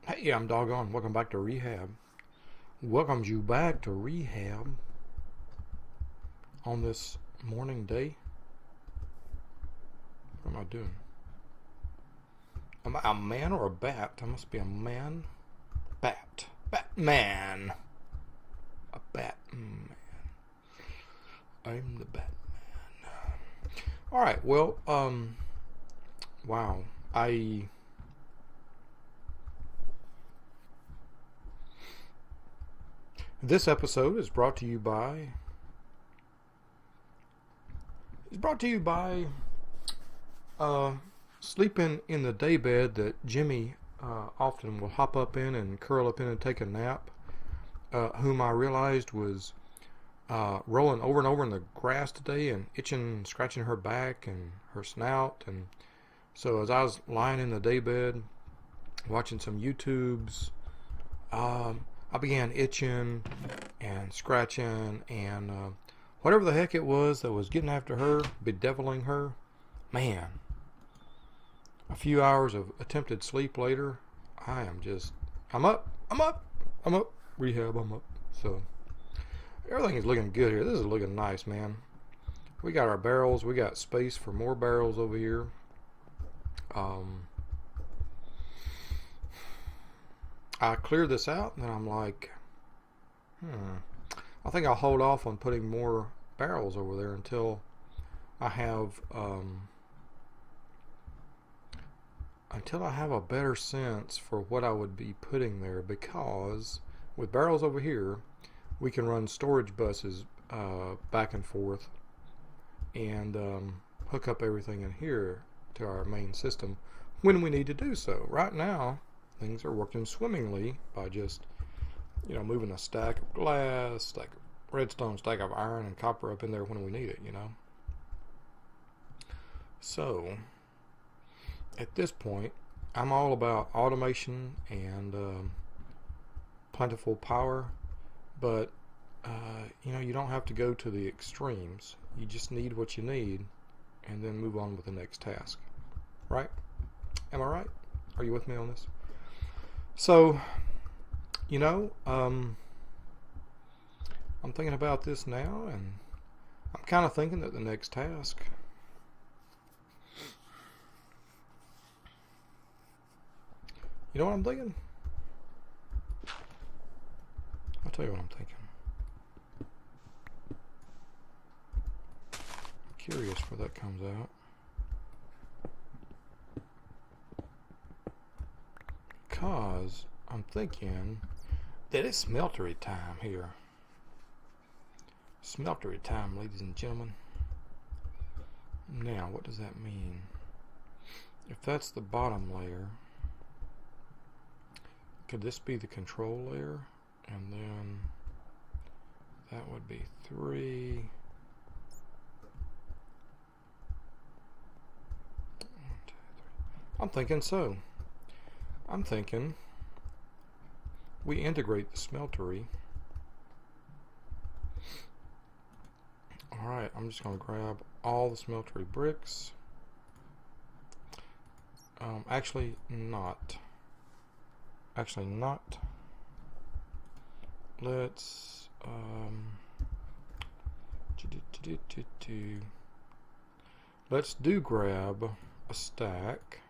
Hey, I'm Doggone. Welcome back to Rehab. Welcomes you back to Rehab on this morning day. What am I doing? Am I a man or a bat? I must be a man. Bat. Batman. A Batman. I'm the Batman. Alright, well, wow. This episode is brought to you by uh, sleeping in the daybed that Jimmy often will hop up in and curl up in and take a nap, whom I realized was rolling over and over in the grass today and itching, scratching her back and her snout. And so as I was lying in the daybed watching some YouTubes, I began itching and scratching and whatever the heck it was that was getting after her, bedeviling her. Man, a few hours of attempted sleep later, I'm up, Rehab, I'm up. So everything is looking good here. This is looking nice, man. We got our barrels. We got space for more barrels over here. I cleared this out, and then I'm like, I think I'll hold off on putting more barrels over there until I have a better sense for what I would be putting there. Because with barrels over here, we can run storage buses back and forth and hook up everything in here to our main system when we need to do so. Right now, things are working swimmingly by just, moving a stack of glass, stack of redstone, stack of iron and copper up in there when we need it, So, at this point, I'm all about automation and plentiful power, but, you don't have to go to the extremes. You just need what you need and then move on with the next task. Right? Am I right? Are you with me on this? So, I'm thinking about this now, and I'm kind of thinking that the next task, you know what I'm thinking? I'll tell you what I'm thinking. I'm curious where that comes out. Because I'm thinking that it's smeltery time here. Smeltery time, ladies and gentlemen. Now, what does that mean? If that's the bottom layer, could this be the control layer? And then that would be 3. 1, 2, 3. I'm thinking so. I'm thinking we integrate the smeltery. Alright, I'm just going to grab all the smeltery bricks. Actually not. Let's let's grab a stack,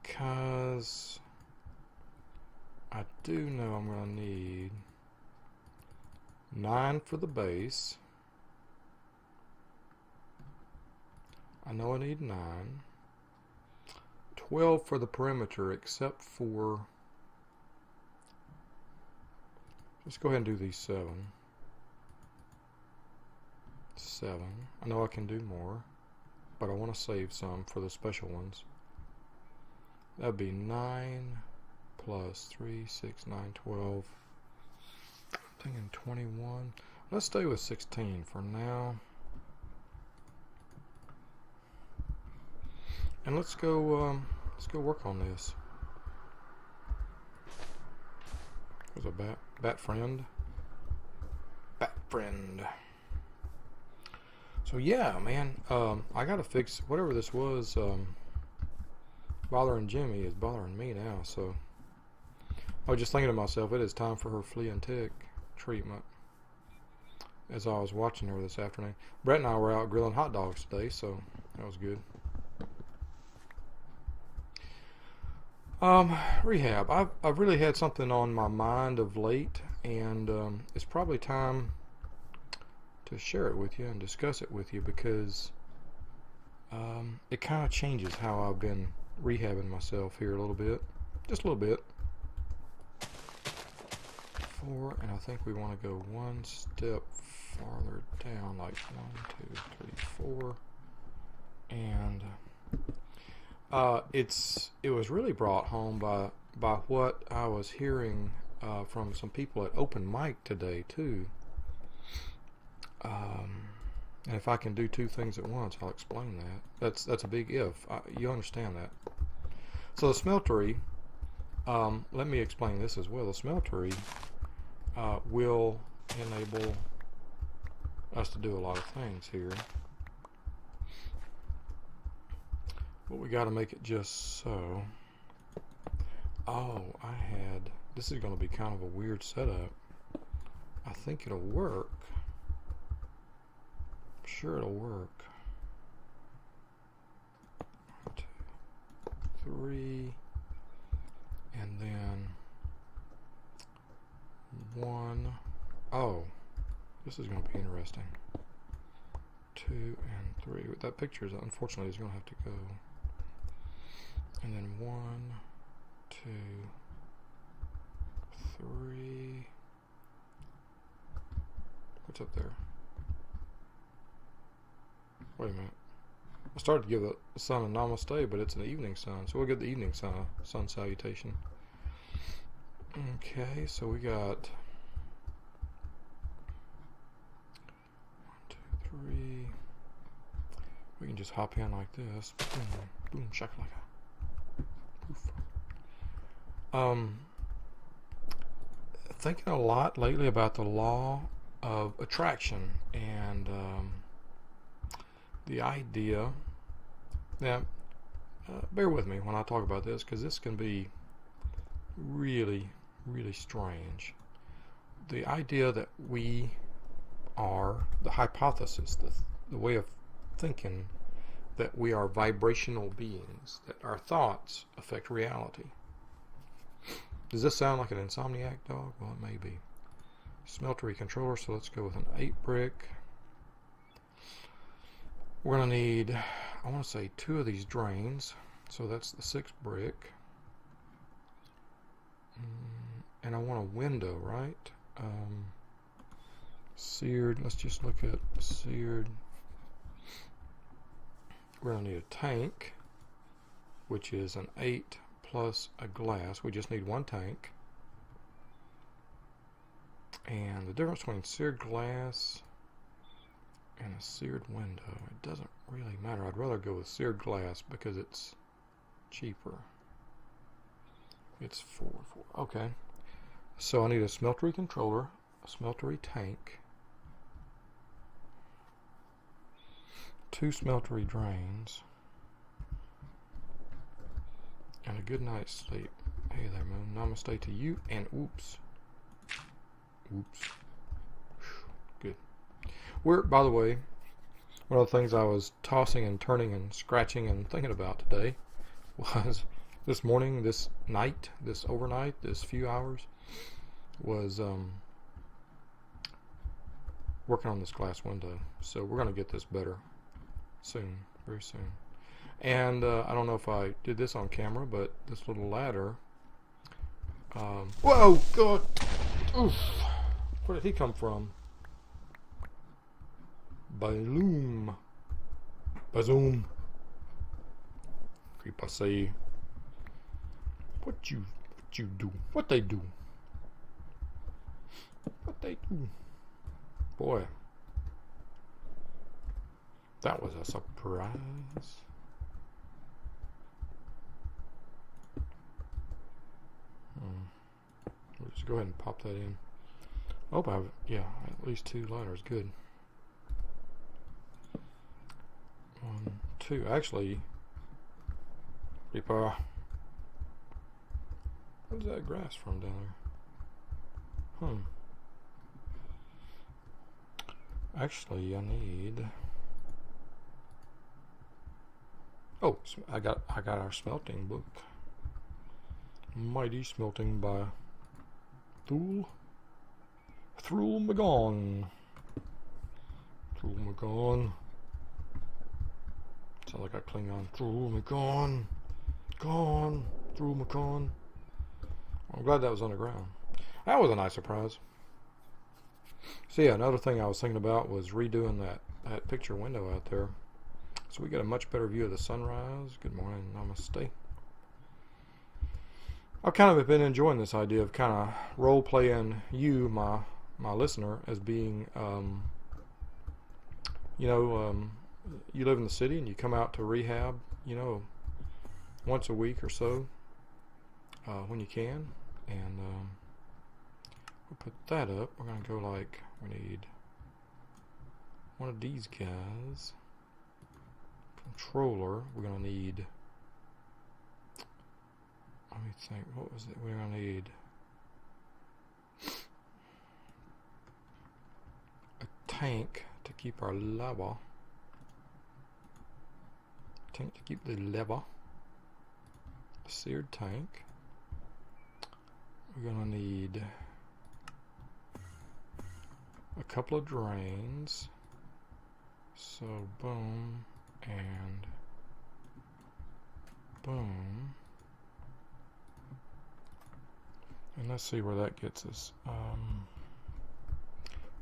because I do know I'm going to need 9 for the base. I know I need 9. 12 for the perimeter, except for, let's go ahead and do these 7. 7. I know I can do more, but I want to save some for the special ones. That'd be 9 plus 3, 6, 9, 12. I'm thinking 21. Let's stay with 16 for now. And let's go work on this. There's a bat friend. So yeah, man, I gotta fix whatever this was bothering Jimmy is bothering me now. So I was just thinking to myself, it is time for her flea and tick treatment. As I was watching her this afternoon, Brett and I were out grilling hot dogs today, so that was good. Rehab. I've really had something on my mind of late, and it's probably time to share it with you and discuss it with you, because it kind of changes how I've been rehabbing myself here a little bit, just a little bit. And I think we want to go one step farther down, like 1, 2, 3, 4, and it was really brought home by what I was hearing from some people at open mic today too. And if I can do two things at once, I'll explain that. That's a big if. You understand that. So the Smeltery, let me explain this as well. The Smeltery will enable us to do a lot of things here. But we got to make it just so. Oh, this is going to be kind of a weird setup. I think it'll work. I'm sure it'll work. 1, 2, 3, and then 1. Oh, this is going to be interesting. 2 and 3. That picture unfortunately is going to have to go. And then 1, 2, 3. What's up there? Wait a minute. I started to give the sun a namaste, but it's an evening sun, so we'll get the evening sun salutation. Okay, so we got 1, 2, 3. We can just hop in like this. Boom, boom, shakalaka. Poof. Thinking a lot lately about the law of attraction and the idea. Now, bear with me when I talk about this, because this can be really, really strange. The idea that we are, the hypothesis, the way of thinking that we are vibrational beings, that our thoughts affect reality. Does this sound like an Insomniac dog? Well, it may be. Smeltery controller, so let's go with an 8 brick. We're going to need, I want to say, 2 of these drains, so that's the 6 brick. And I want a window, right? Seared, let's just look at seared. We're going to need a tank, which is an 8 plus a glass. We just need 1 tank. And the difference between seared glass and a seared window, it doesn't really matter. I'd rather go with seared glass because it's cheaper. It's 4. Okay. So I need a Smeltery controller, a Smeltery tank, 2 Smeltery drains, and a good night's sleep. Hey there, Moon. Namaste to you, and oops. Good. By the way, one of the things I was tossing and turning and scratching and thinking about today was this morning, this night, this overnight, this few hours, was working on this glass window. So we're going to get this better soon, very soon. And I don't know if I did this on camera, but this little ladder. Whoa, God! Oof! Where did he come from? Bazoom. Creep, I say. What you do? What they do? What they do? Boy, that was a surprise. We'll just go ahead and pop that in. Oh, I have, yeah, at least 2 ladders. Good. 1, 2. Actually, Reaper. Where's that grass from down there? Actually, I need... Oh, I got our smelting book. Mighty Smelting by Thule McGon. Thule McGon. Sound like a Klingon. Thule McGon. Gone. Thule McGon. I'm glad that was underground. That was a nice surprise. So yeah, another thing I was thinking about was redoing that picture window out there, so we get a much better view of the sunrise. Good morning, namaste. I've kind of been enjoying this idea of kind of role playing you, my listener, as being, you live in the city and you come out to Rehab, once a week or so, when you can, and we'll put that up. We're gonna go like, we need one of these guys, controller. We're gonna need, let me think, what was it we're gonna need? A tank to keep our lava. Tank to keep the lava. A seared tank. We're gonna need a couple of drains. So boom and boom. And let's see where that gets us.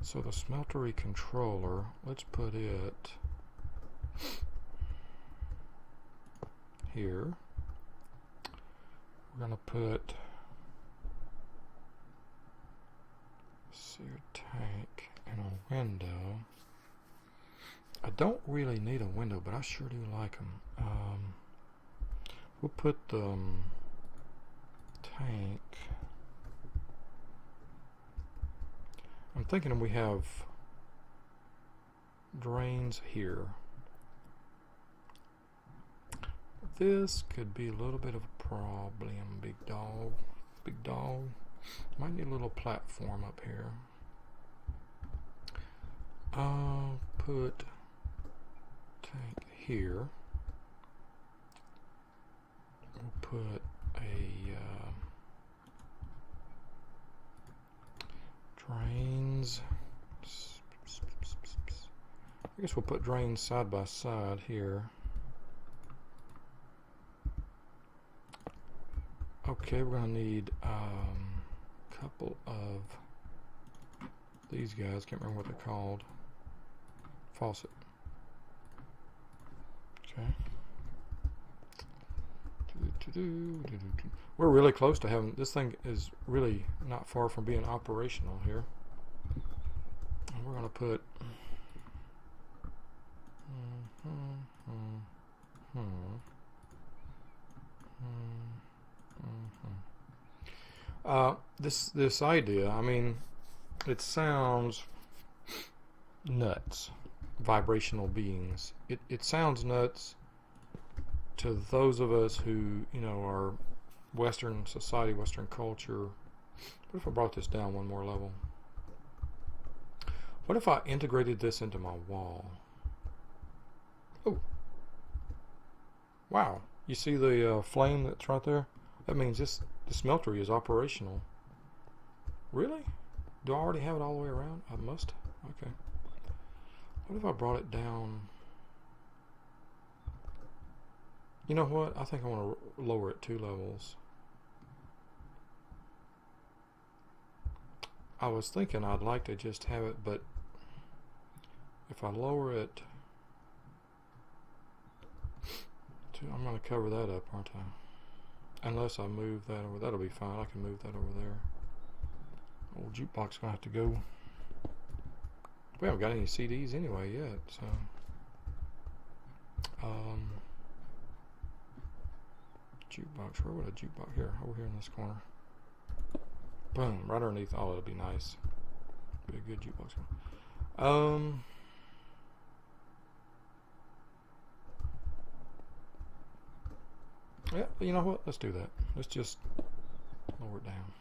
So the Smeltery controller, let's put it here. We're gonna put seared tank and a window. I don't really need a window, but I sure do like them. We'll put the tank. I'm thinking we have drains here. This could be a little bit of a problem, big dog. Big dog. Might need a little platform up here. I'll put tank here. We'll put a drains. I guess we'll put drains side by side here. Okay, we're gonna need a couple of these guys. Can't remember what they're called. Faucet. Okay. We're really close to having, this thing is really not far from being operational here. And we're going to put this idea, I mean, it sounds nuts. Vibrational beings. It sounds nuts to those of us who, are Western society, Western culture. What if I brought this down one more level? What if I integrated this into my wall? Oh. Wow. You see the flame that's right there? That means the smeltery is operational. Really? Do I already have it all the way around? I must. Okay. What if I brought it down? You know what? I think I want to lower it 2 levels. I was thinking I'd like to just have it, but if I lower it to, I'm going to cover that up, aren't I? Unless I move that over. That'll be fine. I can move that over there. Old jukebox going to have to go. We haven't got any CDs anyway yet, so jukebox, where would a jukebox, here, over here in this corner. Boom, right underneath. Oh, it'll be nice. Be a good jukebox. Yeah, you know what? Let's do that. Let's just lower it down.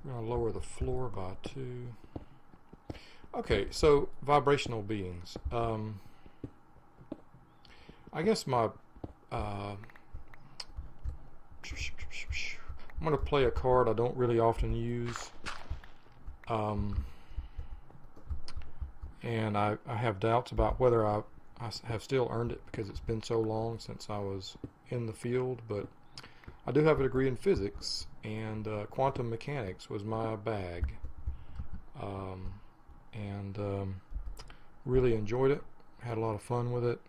We're going to lower the floor by 2. Okay, so vibrational beings. I guess my I'm going to play a card I don't really often use, and I have doubts about whether I have still earned it because it's been so long since I was in the field, but I do have a degree in physics, and quantum mechanics was my bag, and really enjoyed it, had a lot of fun with it.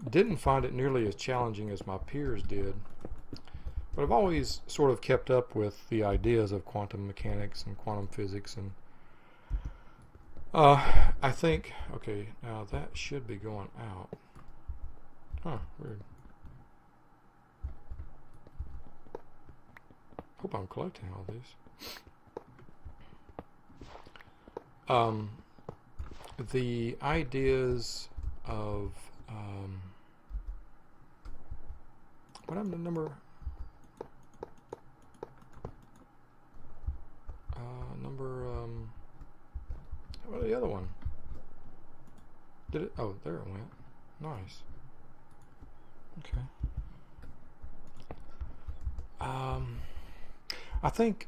Didn't find it nearly as challenging as my peers did, but I've always sort of kept up with the ideas of quantum mechanics and quantum physics, and I think, okay, now that should be going out. Huh, weird. Hope I'm collecting all these. The ideas of what happened to number what was the other one? Did it? Oh, there it went. Nice. Okay. I think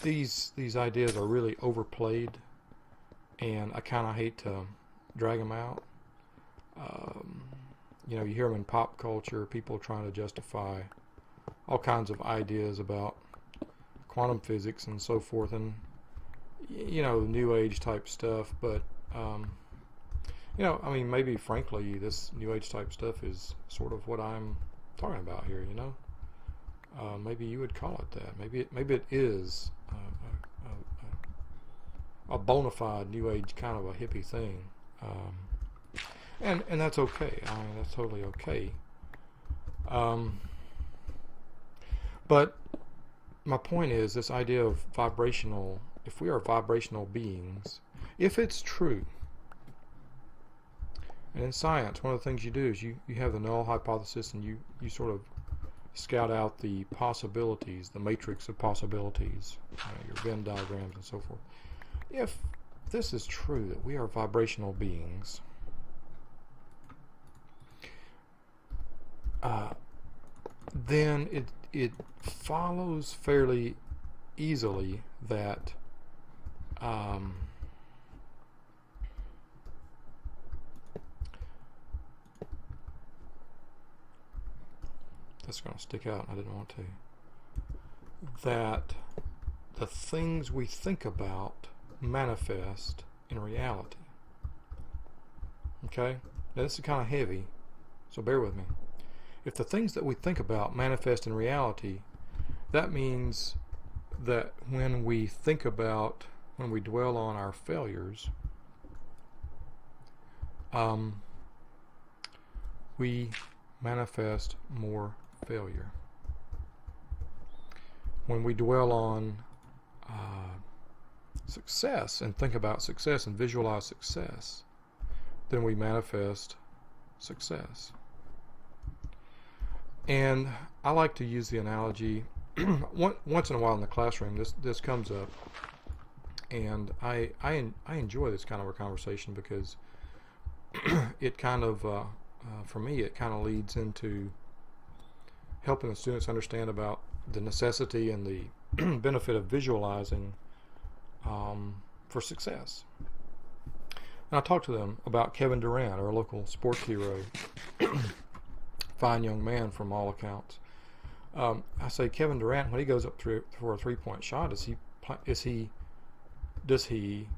these ideas are really overplayed, and I kind of hate to drag them out. You know, you hear them in pop culture, people trying to justify all kinds of ideas about quantum physics and so forth, and you know, new age type stuff. But you know, I mean, maybe frankly, this new age type stuff is sort of what I'm talking about here. You know, maybe you would call it that. Maybe it is a bona fide new age kind of a hippie thing. And that's okay. I mean, that's totally okay. But my point is this idea of vibrational, if we are vibrational beings, if it's true, and in science, one of the things you do is you have the null hypothesis, and you sort of scout out the possibilities, the matrix of possibilities, your Venn diagrams and so forth. If this is true, that we are vibrational beings, then it follows fairly easily that that's going to stick out. I didn't want to. That the things we think about manifest in reality. Okay? Now this is kind of heavy, so bear with me. If the things that we think about manifest in reality, that means that when we think about, when we dwell on our failures, we manifest more failure. When we dwell on success and think about success and visualize success, then we manifest success. And I like to use the analogy once in a while in the classroom. This comes up, and I enjoy this kind of a conversation because it kind of for me it kind of leads into helping the students understand about the necessity and the benefit of visualizing for success. And I talk to them about Kevin Durant, our local sports hero. Fine young man from all accounts. I say, Kevin Durant, when he goes up for a three-point shot, does he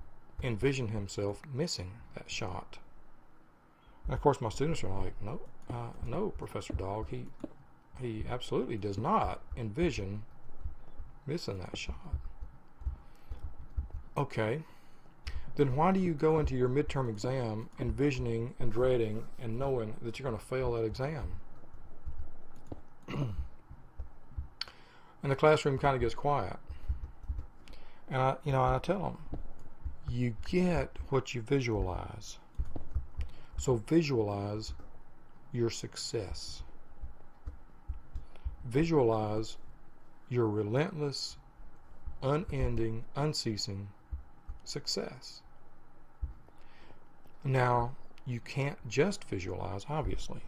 envision himself missing that shot? And of course, my students are like, no, Professor Dog, he absolutely does not envision missing that shot. Okay, then why do you go into your midterm exam envisioning and dreading and knowing that you're going to fail that exam? And the classroom kind of gets quiet, and I tell them, you get what you visualize. So visualize your success. Visualize your relentless, unending, unceasing success. Now, you can't just visualize, obviously.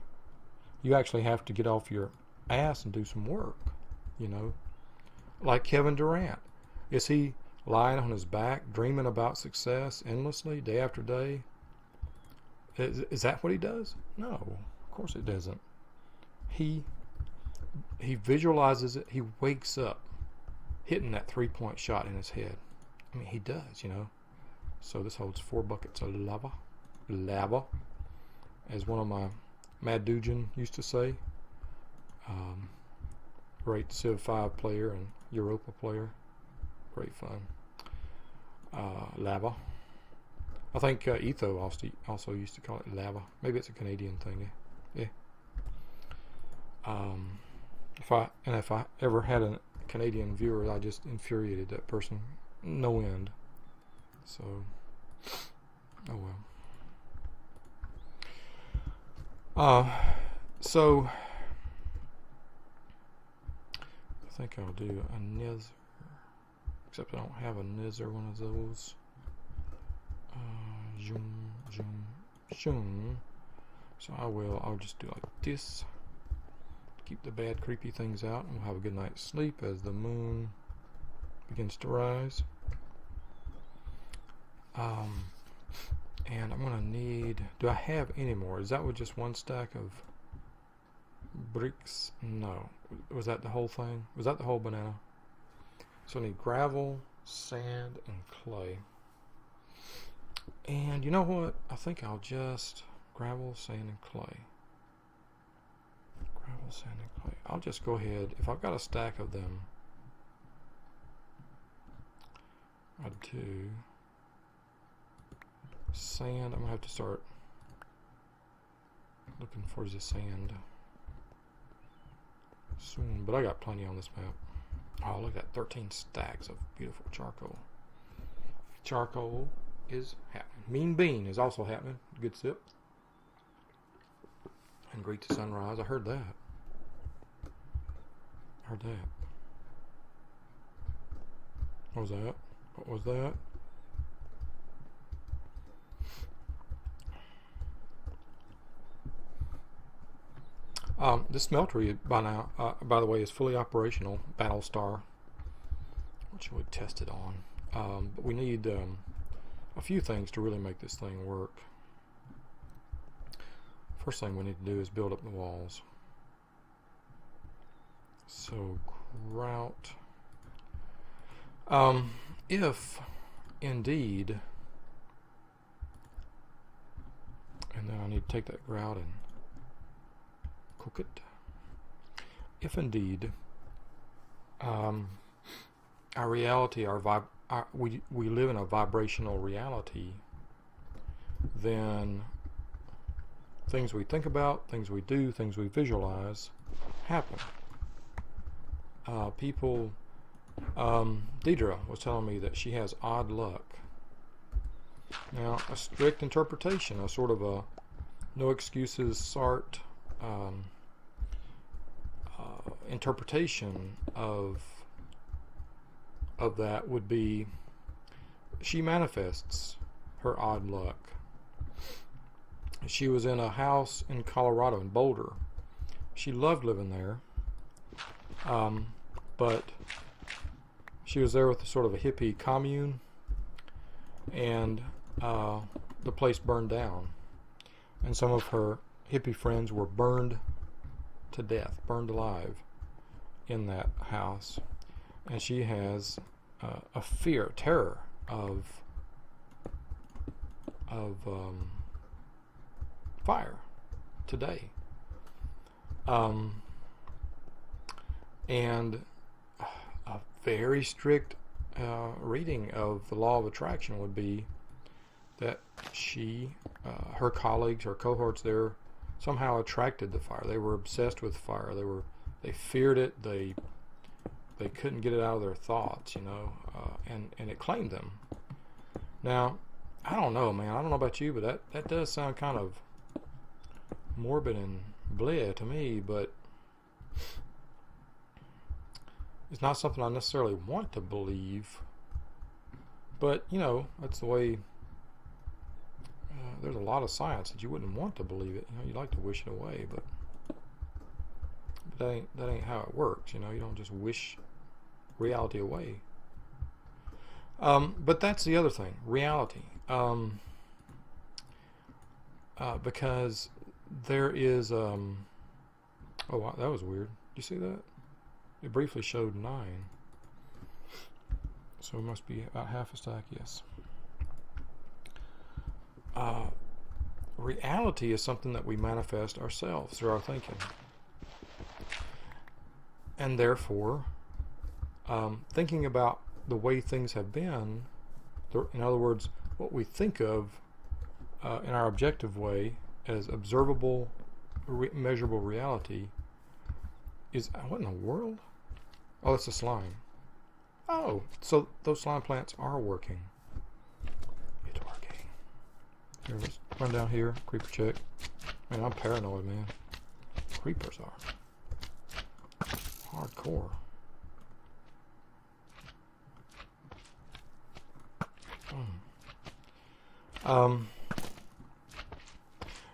You actually have to get off your ass and do some work, you know. Like Kevin Durant. Is he lying on his back, dreaming about success endlessly, day after day? Is that what he does? No, of course it doesn't. He visualizes it. He wakes up hitting that three-point shot in his head. I mean, he does, you know. So this holds 4 buckets of lava, as one of my Mad Dugan used to say. Great Civ 5 player and Europa player. Great fun. Lava. I think Etho also used to call it lava. Maybe it's a Canadian thing. Yeah. If I ever had a Canadian viewer, I just infuriated that person no end. So, oh well. So I think I'll do a nizzer, except I don't have a nizzer one of those. Zoom. So I'll just do like this. Keep the bad creepy things out, and we'll have a good night's sleep as the moon begins to rise. And I'm gonna need, do I have any more? Is that with just one stack of bricks? No. Was that the whole thing? Was that the whole banana? So I need gravel, sand, and clay. And you know what? I think I'll just gravel, sand, and clay. Gravel, sand, and clay. I'll just go ahead. If I've got a stack of them, I do sand. I'm gonna have to start looking for the sand soon, but I got plenty on this map. Oh, look at that, 13 stacks of beautiful charcoal. Charcoal is happening. Mean Bean is also happening. Good sip. And greet the sunrise. I heard that. What was that? What was that? This smeltery by now, by the way, is fully operational. Battlestar, which I would test it on. But we need a few things to really make this thing work. First thing we need to do is build up the walls. So grout. If indeed, and then I need to take that grout and cook it. If indeed our reality, we live in a vibrational reality, then things we think about, things we do, things we visualize happen. People, Deidre was telling me that she has odd luck. Now, a strict interpretation, a sort of a no excuses sort interpretation of that would be she manifests her odd luck. She was in a house in Colorado, in Boulder. She loved living there, but she was there with a sort of a hippie commune, and the place burned down, and some of her hippie friends were burned to death, burned alive in that house. And she has a terror of fire today. And a very strict reading of the law of attraction would be that her colleagues, her cohorts there, somehow attracted the fire. They were obsessed with fire. They feared it. They couldn't get it out of their thoughts, you know, and it claimed them. Now, I don't know, man. I don't know about you, but that does sound kind of morbid and bleh to me, but it's not something I necessarily want to believe. But, you know, that's the way. There's a lot of science that you wouldn't want to believe it. You know, you like to wish it away, but that ain't how it works. You know, you don't just wish reality away. But that's the other thing, reality. Because there is. Oh, wow, that was weird. You see that? It briefly showed 9. So it must be about half a stack, yes. Reality is something that we manifest ourselves through our thinking. And therefore, thinking about the way things have been, in other words, what we think of in our objective way as observable, measurable reality is, what in the world? Oh, it's a slime. Oh, so those slime plants are working. It's working. Here, let's run down here, creeper check. Man, I'm paranoid, man. Creepers are hardcore.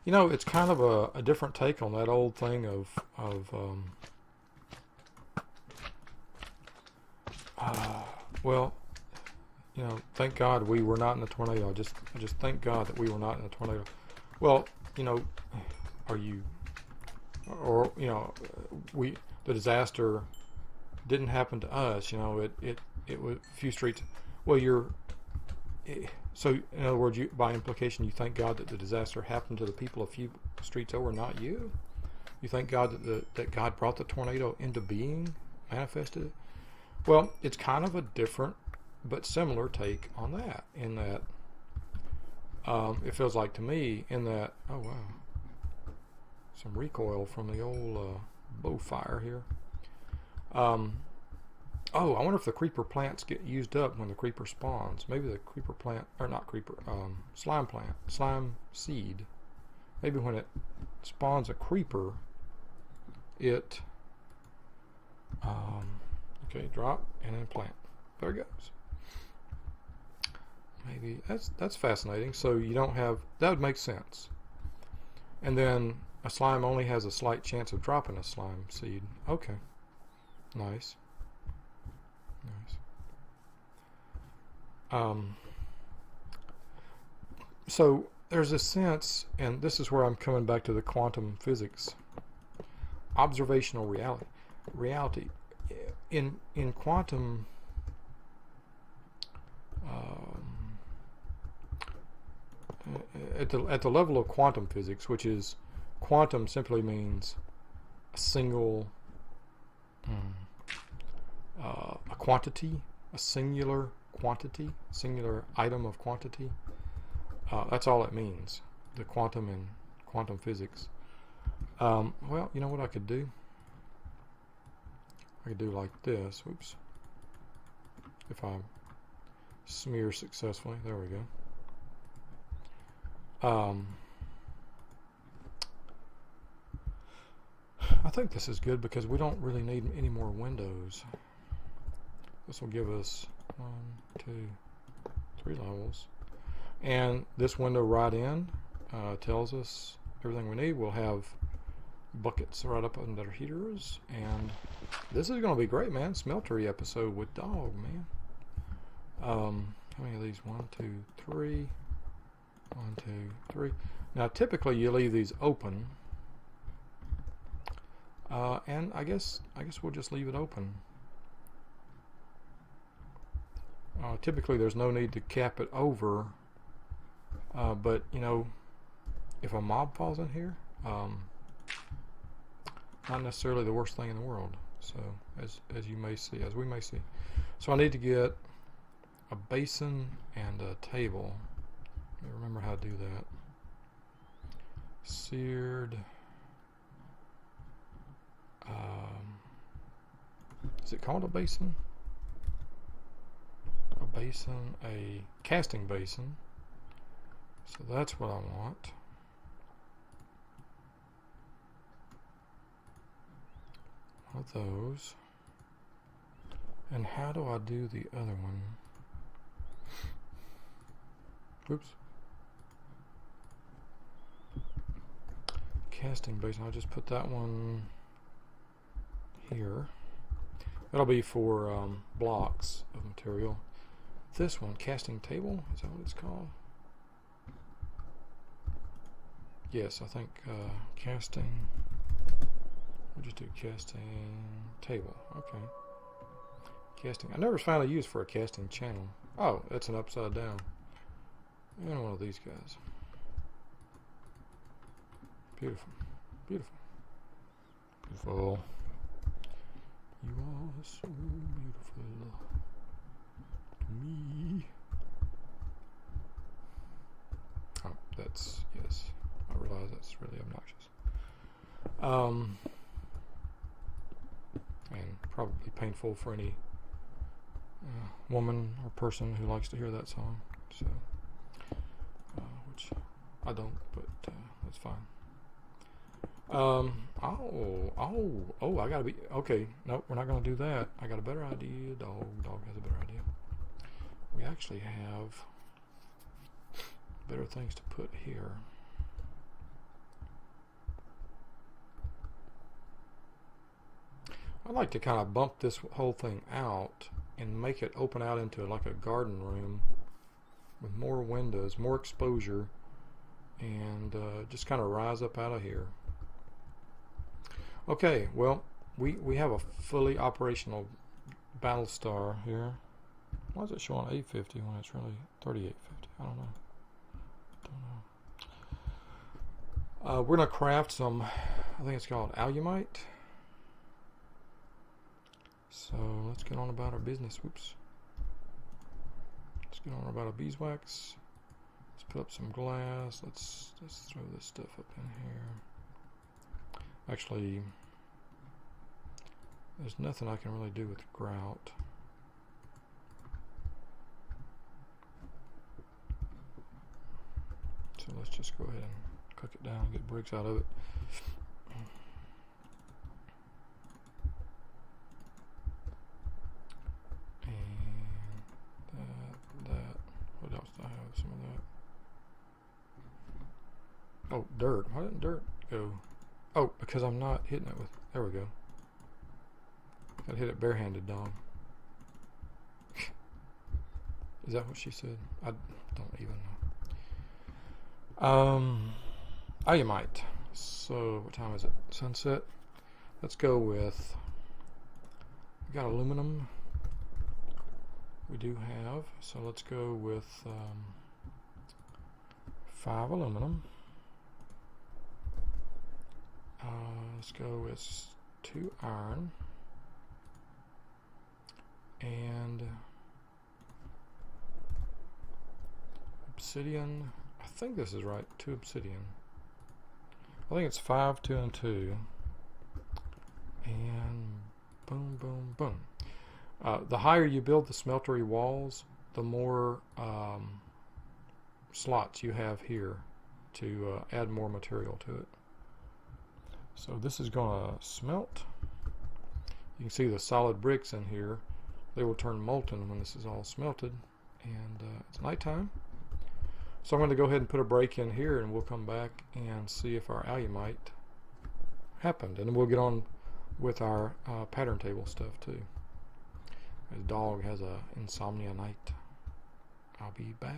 You know, it's kind of a different take on that old thing of well, you know, thank God we were not in the tornado. I just thank God that we were not in the tornado. Well, you know, you know, the disaster didn't happen to us. You know, it was a few streets. Well, so in other words, by implication, you thank God that the disaster happened to the people a few streets over, not you. You thank God that God brought the tornado into being, manifested it. Well, it's kind of a different but similar take on that, in that it feels like to me, in that, oh wow, some recoil from the old bow fire here. Oh, I wonder if the creeper plants get used up when the creeper spawns. Maybe the creeper plant, or not creeper, slime plant, slime seed. Maybe when it spawns a creeper, it, okay, drop and then plant. There it goes. Maybe that's fascinating. So you don't have, that would make sense. And then a slime only has a slight chance of dropping a slime seed. Okay, nice. So there's a sense, and this is where I'm coming back to the quantum physics, observational reality. In quantum, at the level of quantum physics, which is, quantum simply means a single, a quantity, a singular quantity, singular item of quantity. That's all it means, the quantum in quantum physics. Well, you know what I could do? I could do like this. Oops. If I smear successfully, there we go. I think this is good because we don't really need any more windows. This will give us 1, 2, 3 levels. And this window right in tells us everything we need. We'll have buckets right up under our heaters. And this is going to be great, man. Smeltery episode with dog, man. How many of these? 1, 2, 3. 1, 2, 3. Now, typically you leave these open. And I guess we'll just leave it open. Typically there's no need to cap it over, but you know, if a mob falls in here, not necessarily the worst thing in the world. So as you may see, as we may see. So I need to get a basin and a table. Let me remember how to do that. Seared. Is it called a basin? A basin, a casting basin. So that's what I want. of those. And how do I do the other one? Oops. Casting basin. I'll just put that one here. That'll be for blocks of material. This one, casting table, is that what it's called? Yes, I think casting. We'll just do casting table. Okay. Casting. I never found a use for a casting channel. Oh, that's an upside down. And one of these guys. Beautiful. Beautiful. Beautiful. You are so beautiful to me. Oh, that's, yes. I realize that's really obnoxious. And probably painful for any woman or person who likes to hear that song. So, which I don't, but that's fine. I gotta be, okay, nope, we're not gonna do that. I got a better idea. Dog has a better idea. We actually have better things to put here. I'd like to kind of bump this whole thing out and make it open out into like a garden room with more windows, more exposure, and just kind of rise up out of here. Okay, well, we have a fully operational Battlestar here. Why is it showing 850 when it's really 3850? I don't know. We're going to craft some, I think it's called alumite. So let's get on about our business. Whoops. Let's get on about our beeswax. Let's put up some glass. Let's throw this stuff up in here. Actually, there's nothing I can really do with grout. So let's just go ahead and cook it down and get bricks out of it. What else do I have? Some of that. Oh, dirt. Why didn't dirt go? Oh, because I'm not hitting it with. There we go. Gotta hit it barehanded, dog. Is that what she said? I don't even know. Alumite. So, what time is it? Sunset. Let's go with. We got aluminum. We do have, so let's go with 5 aluminum. Let's go with 2 iron and obsidian. I think this is right. 2 obsidian. I think it's 5, 2, and 2. And boom, boom, boom. The higher you build the smeltery walls, the more slots you have here to add more material to it. So this is going to smelt. You can see the solid bricks in here. They will turn molten when this is all smelted. And it's nighttime. So I'm going to go ahead and put a break in here, and we'll come back and see if our alumite happened. And then we'll get on with our pattern table stuff too. His dog has a insomnia night. I'll be back.